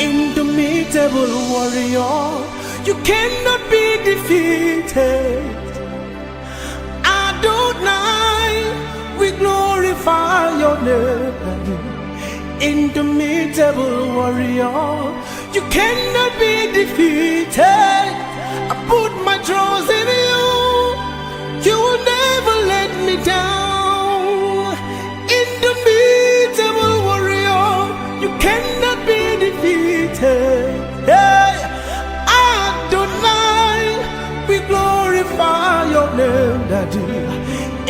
indomitable warrior. You cannot be defeated. Adonai, we glorify your name. Indomitable warrior, you cannot be defeated. I put my trust in you. You will never let me down. Indomitable warrior, you cannot be defeated. Hey, Adonai, we glorify your name, Daddy.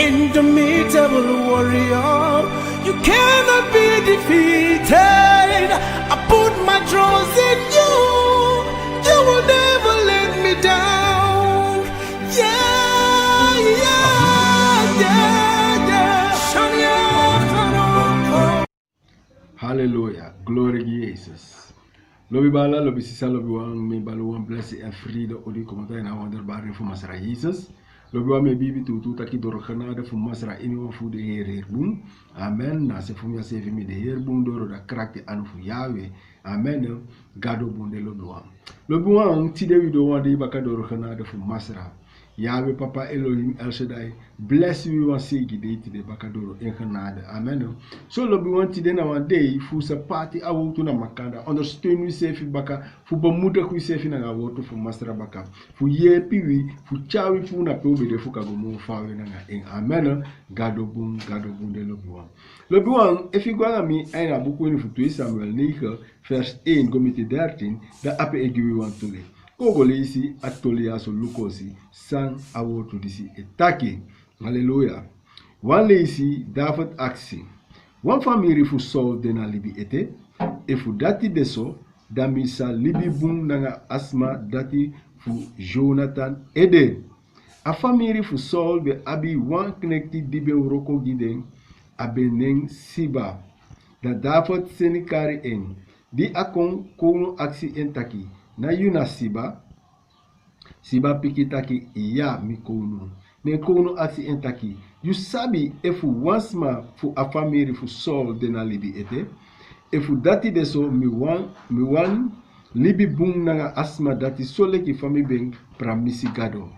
Indomitable warrior, you cannot be defeated. I put my trust in you. You will never let me down. Yeah, yeah, yeah, yeah. Hallelujah. Glory to Jesus. Lobi bala, lobi sisa, lobi wang me balu wan blessing en vrede odi komata en wonderbare voor Masra Jesus. Lobi wan me bibi tutu taki door genade voor Masra in wan voor de Heer boom. Amen. Na se fumia se mi de Heer boom door da krakte anu voor Yahweh. Amen. Gado boom de lobi wan. Lobi wan tide wi do wan de baka door genade voor Masra. Yahweh Papa Elohim El Shaddai, bless you wan segi de tide baka door in genade. Amen. So lobi wan tide na wan day voor sa party awu tu na makanda. Ondersteun we sefi baka, voor bemoedig we sefi na nga woto voor Masra baka. Voor yepi wi, voor chawi fu na pe de fu kagomo fawe na nga in. Amen. Gado boom de lobi wan. Lobi wan, if you go mi aina buku ni voor 2 Samuel 9 vers 1 komite 13, da ape egiwi wan tole. Kogolesi atolia so lukosi sang awoto disi etaki. Hallelujah. Wan leisi David aksi. Wan famiri fu Saul dena libi ete. E fu dati deso damisa libi bung nanga asma dati fu Jonathan ede. A famiri fu Saul be abi wan knekti dibe uroko giden abeneng Siba. Da David senikari en. Di akon kono aksi entaki. Na yuna Siba pikitaki iya mi kono. Ne kono aksi entaki. You sabi efu wansma fu a famiri fu Saul dena libi ete. Efu dati deso mi wan libi bung nanga asma dati sole ki fami beng pramisi gado.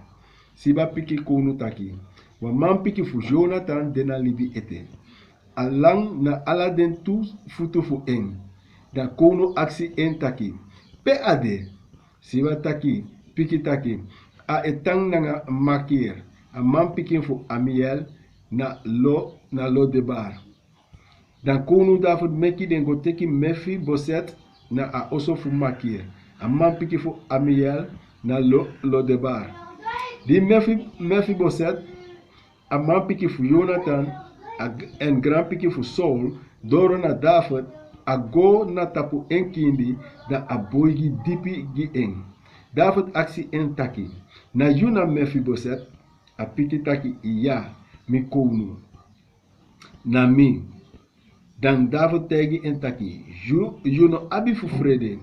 Siba piki kono taki. Wa man piki fu Jonathan dena libi ete. Alang na ala den tu futu fu en. Da kono aksi entaki. Pe ade, siwa taki, piki taki, a etang nanga makir, a man pikin fu Amiel na lo debar. Dan kono David meki den go teki Mefi Boset na a oso fu makir, a man pikin fu Amiel na lo debar. Di Mefi Boset, a man pikin fu Jonathan en grand pikin fu Saul, doro na David, a go na tapu enkindi da a boygi dipi gi en. David aksi en taki. Na yuna Mephiboset a piki taki iya mi kounu. Na mi. Dan David tegi en taki. Juno abi fu frede.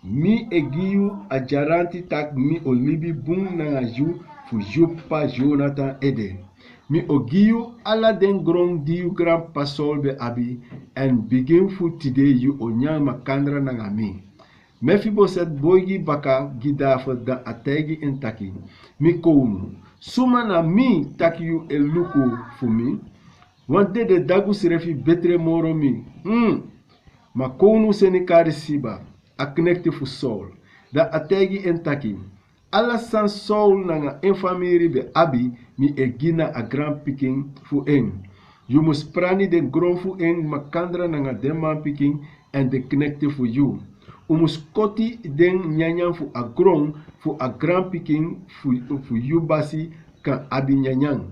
Mi egiyu a jaranti tak mi olibi bung na ju fu jupa Jonathan ede. Mi ogiu ala den grong diu grand pasol be abi en begin fu tide yu onyang makandra nanga mi. Mephiboset boygi baka gidafa da ategi en taki. Mi kounu. Suma na mi taki yu eluku fu mi. Wante de dagu sirefi betre moro mi. Ma kounu senikari Siba. A connecte fu Saul. Da ategi en taki. Alla san Saul nanga infamiri be abi mi egina a grand picking fu en. You must prani de gron fu en makandra nanga deman picking en de connecte fu you. Umus koti den nyanyan fu a gron fu a grand picking fu you basi kan abi nyanyan.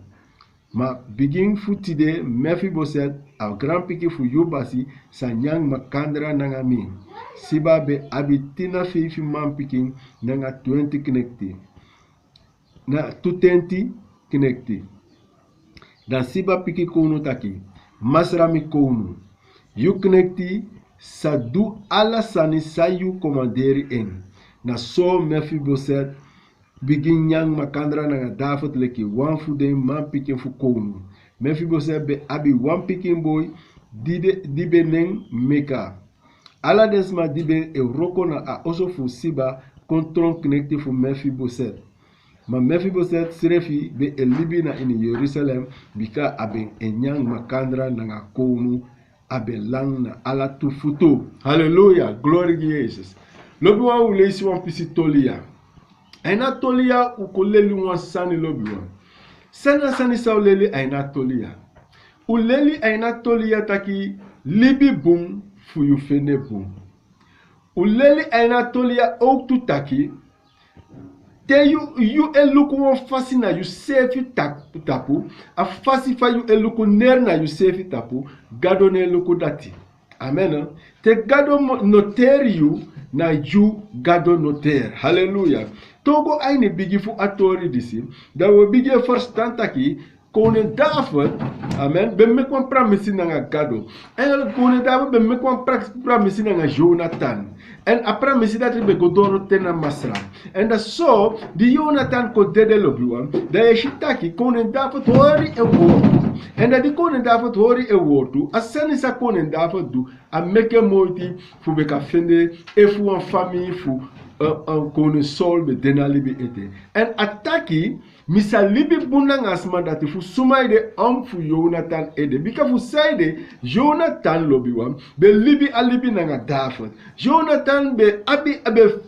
Ma begin fu tide Mephiboset a grand picking fu you basi sa nyang makandra nanga mi. Siba be abi tina fi man picking nanga 20 connecti. Na 220 connecti. Dan Siba piki kounu taki. Masra mi kounu. You connecti sa du ala sani sa you commanderi en. Na so Mephiboset begin nyang makandra nanga David leki wan fu den man picking fu kounu. Mephiboset be abi wan picking boy dibe neng meka. Ala desma dibe e rokona a oso fu siba kontron knekti fu Mephiboset. Ma Mephiboset srefi be e libi na in Jerusalem bika abe enyang makandra nanga konu abe lang na ala tu futu. Hallelujah, glory to Jesus. Lobi wan ule isi wan pisi tolia. Aina tolia ukoleli wan sani lobi wan. Sana sani sa uleli aina tolia. Uleli aina tolia taki libi boom fu yu fene boom. Uleli aina tolia ook tu taki. Te yu eluku wan fasi na yu sefi tapu. A fasi fa yu eluku ner na yu sefi tapu. Gado ne eluku dati. Amen. Te gado noteri yu na yu gado noter. Hallelujah. Togo aine bigi fu atori disi. Da we bigi first tantaki. Koning David, amen, ben me kwam pramisi nga gado. En koning David ben me kwam pramisi nga Jonathan. En a pramisi dat be godoro tena masra. En da so, di Jonathan ko dede lobiwan, da ye shitaki koning David hori e wotu. En da di koning David hori e wotu, a seni sa koning David du, a meke moiti fu beka fende, e fu an famille fu koning Saul be dena libi ete. En ataki, misa libi bunda ngasma dati fu sumaide fu Jonathan ede. Bika fu saide Jonathan lobiwam be libi alibi nanga David. Jonathan be abi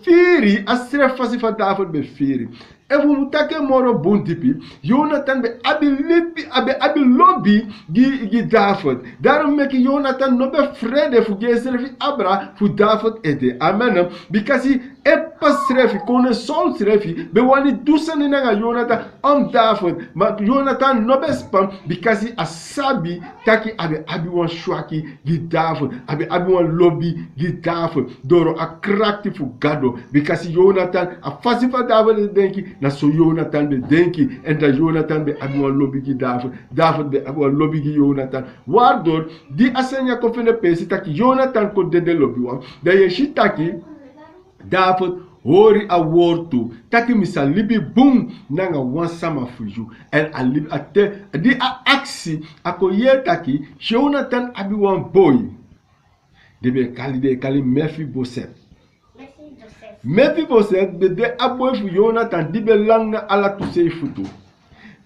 firi asre fasi fa David be firi. Efu mutake moro buntipi Jonathan be abi lobby gi David. Daarom meki Jonathan no be frede fu geservi abra fu David ede. Amen. Because pas refi, kone Saul refi, be wani dusani nanga Jonathan David. Ma Jonathan no be spam because he asabi taki abi wan shwaki gi David. Abi wan lobby gi David. Doro a krakti fu gado because Jonathan a fasi fa David denki na so Jonathan be denki en da Jonathan be abi wan lobby gi David. David be abi wan lobby gi Jonathan. Waardoor di asenya ko fene pesi taki Jonathan ko dede lobby wan. Da ye shitaki David hori a wortu taki misa libi boom nanga wan sama fuju en a libi ate di a aksi ako ye taki Jonathan abi wan boy de kali Mephiboset be de aboy fu Jonathan di be lang na ala tu sei futu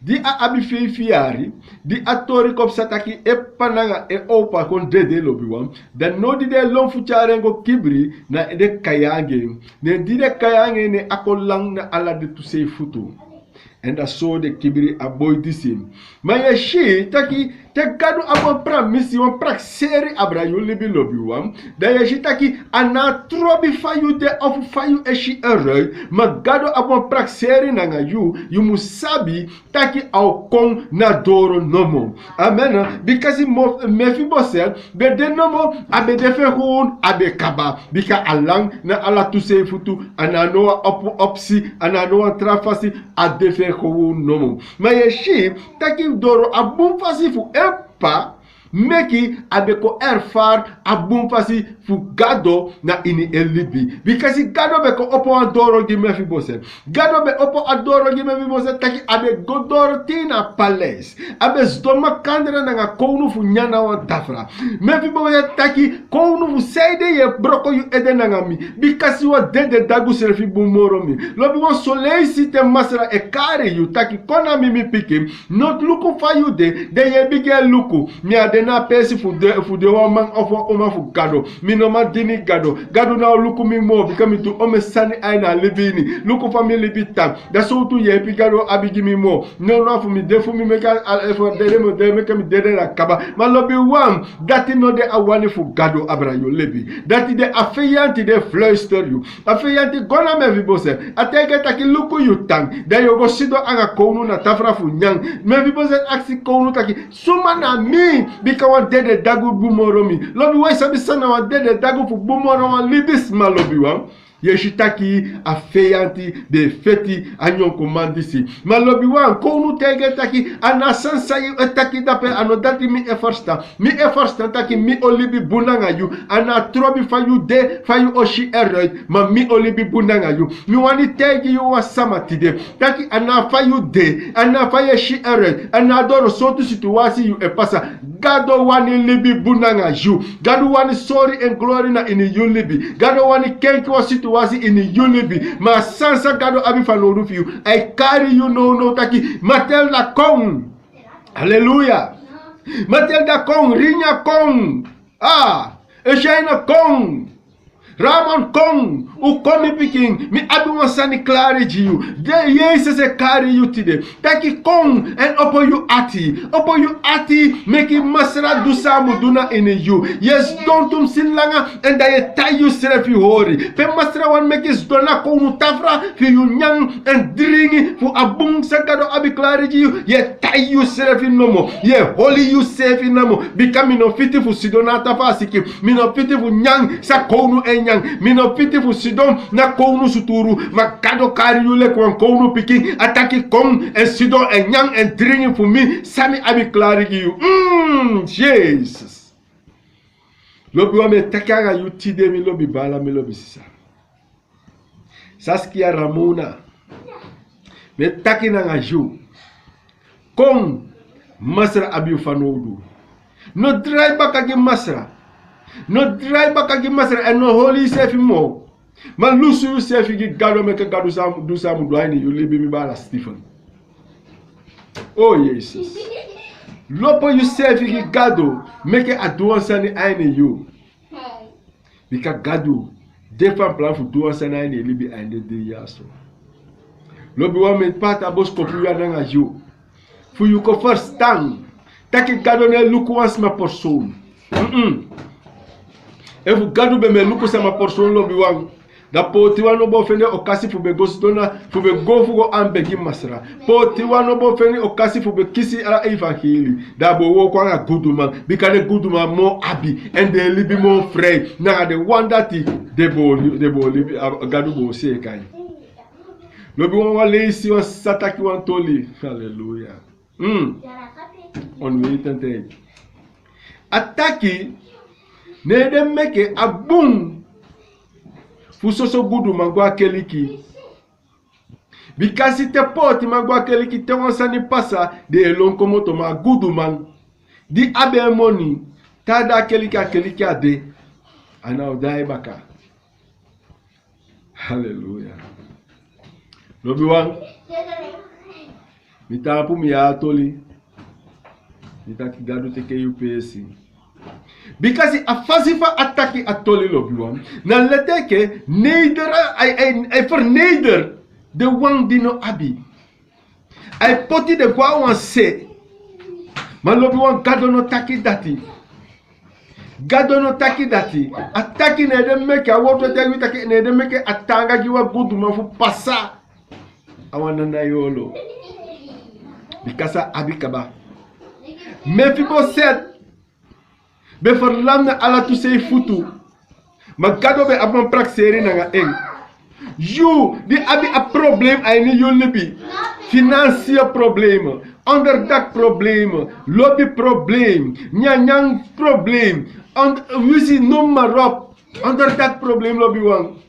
di a abi fiari di a tori kop sataki e pananga e opa kon dede lobiwam dan no di de lon fu charengo kibri na de kayange ne di de kayange ne akolang na ala de tu sei futu and a so de kibri a boy disim maya shi taki te gadu abon pram misi wan prak seri abra yu libi lobiwam da ya shi taki ana trobi fayu de of fayu e shi eroi ma gadu abon prak seri nanga yu musabi taki au kong na doro nomo amen because Mephiboset be de nomo abe de fe hun abe kaba bika alang na ala tu sei futu ana no opsi ana no trafasi a de fe hun nomo ma ye shi taki doro abun fasi fu epa meki abeko erfar abun fasi fu gado na ini elibi because gado beko opo adoro gi Mephiboset gado be opo adoro gi Mephiboset taki abe godoro tina palace abe stoma kandra na konu fu nyana wa dafra Mephiboset taki konu fu seide ye broko yu ede na mi because wa dede dagu serfi bumoro mi lobi won soleil site masra e kare yu taki kona mi piki not luku fa yu de ye bige luku mi ade na pesi fu de woman of oma fu gado mi no ma dini gado na luku mi mo bikami tu ome sani aina libini luku family bitam da so tu ye pi gado abigi mi mo no fu mi defu mi meka al effort de mo de meka mi de la kaba ma lobi wam dati no de awani fu gado abra yo lebi dati de afeyanti de fluster you afeyanti gona Mephiboset ateke taki luku yu tang da yo go sido anga konu na tafra fu nyang Mephiboset aksi konu taki suma na mi bika wan dede dagu bumoromi lobi wa sabi sana wan dede dagu fu bumoro wan libis ma lobi wan yeshitaki afeyanti de feti anyon komandisi ma lobi wan konu tege taki anasansa yu etaki dape anodati mi efarsta taki mi olibi bunanga yu ana trobi fayu de fayu oshi eroi ma mi olibi bunanga yu mi wani tegi yu wasama tide taki ana fayu de ana faye shi eroi ana doro sotu situasi yu epasa Gado wani libi bunanga you. Gado wani sorry and glory na in you libi. Gado wani kenki wa situasi in you libi. Ma sansa gado abi fanoru for you. I carry you no taki. Matel la kong. Hallelujah. Matel da kong. Rinya kong. Eshaina kong. Ramon Kong, who come picking, me abi wansani clarity you. Jesus carry you today. Take Kong and open you ati, make it masra do samu duna in you. Yes, don't sin langa and I tie you self you hori. Pe masra one make it dona konu tafra for you nyang and dringi for abung sakado abi clarity you. Ye tie you self in no more. Ye holy you self in no more. Become no fit for sidona tafasiki. Me no fit for nyang sakonu en mi no piti fu sidon na kounu suturu ma kado kari yule kwa kounu piki ataki kong en sidon en nyang en dringi fu mi sami abi klari you. Jesus. Lobi wa me takara yu tide mi lobi bala mi lobi sisa. Saskia Ramona me takina nga ju kong masra abi fanodu no dry bakagi masra. No dry back again, master, and no holy self more. Man, lose yourself, you get God, make a God do some blind, you leave me by Stephen. Oh, Jesus. Lopo yourself, you get God, make a do one sunny eye in you. Because God do different plan for do one sunny eye in the end of the year. So, Lobi woman part about Scopuria as you. For you go first stand. Take a God on a look once my person. If gadu be me luku sama portion lo biwang da poti wano bo fene okasi fu be gostona fu be go fu go ambe gi masra poti wano bo fene okasi fu be kisi ala evangeli da bo wo kwa guduma bikane guduma mo abi and they libi mo frey na the one that they bo libi gadu bo se kai lo bi won wale si on sataki wan toli hallelujah on we tente ataki ne de meke abung fusoso gudu magwa keliki bikasi te poti magwa keliki te wansani pasa de elonkomoto ma gudu man di abe moni tada keliki ade ana odai baka hallelujah lobi wan mitapu mi atoli mitaki gadu teke UPSC. Because a fasifa attacki atoli lobiwan. Na leteke neder I verneder de wang dino abi. I poti de gwa wan se. Ma lobiwan gado no taki dati. Gado no taki dati. Attacki ne de meke a woto tegi taki ne de meke atanga giwa gudu ma fu pasa. Awana na yolo. Because abi kaba. Mefibo said be verlamna ala tu sei futu magado be abon prakseri na nga eng you di abi a problem ay ni you libi financial problem under that problem lobby problem nyanyang problem and wisi no marop under that problem lobby one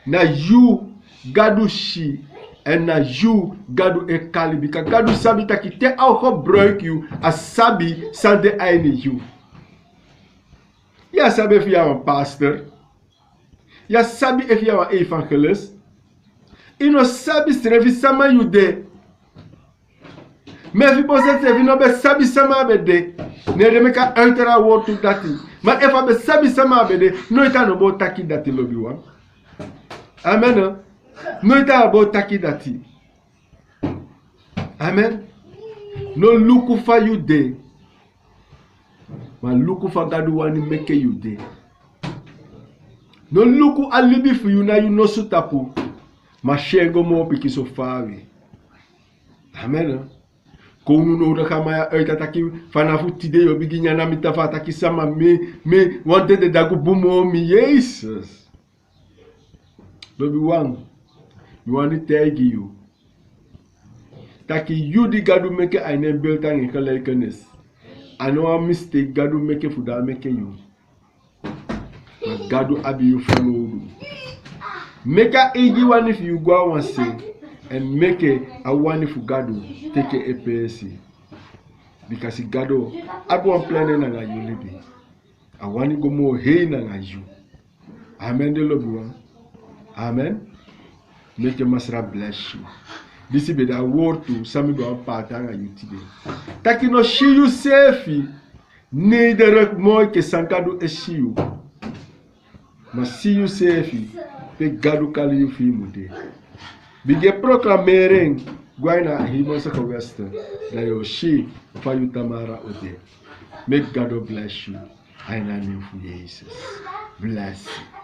na you gadu shi and na you gadu e kalibi ka gadu sabi takite au ho break you asabi sande ay ni you. Ja sabi if you are a pastor. Ja sabi if you are an evangelist. Ino sabi servi sama you de. Me fi pose servi no be sabi sama be de. Ne de me ka entera word to dati. Ma if be sabi sama be de, no ita no bo taki dati lobi wan. Amen. No ita bo taki dati. Amen. No look for you de. Ma luku fa gadu wani meke you de. No luku alibi for you na you no sutapu. Ma shengo mo piki so fari. Amen. Kounu no da kama ya uitataki fanafu tide yo biginya na mitafa taki sama me wante de dagu bumo mi Jesus. Lobi wan. You want to tell you. Taki you di gadu meke aine belta nge kalekenes. I know a mistake God will make it for that make you. But God will have you follow. Make a easy one if you go and say, and make a one if God will take a PSC. Because gado abon plane na nga you libi. I want to go more hey na nga you. Amen de lobuwa. Amen. Make your master bless you. This is the word to some go part nga you today. Taki no shi you safe. Neither more ke sankado eshi you. Ma see you safe. Pe gado kali you fi mude. Bige proclamering Guaina Himosa Western. That you she for you Tamara Ode. Make God bless you. I name for Jesus. Bless you.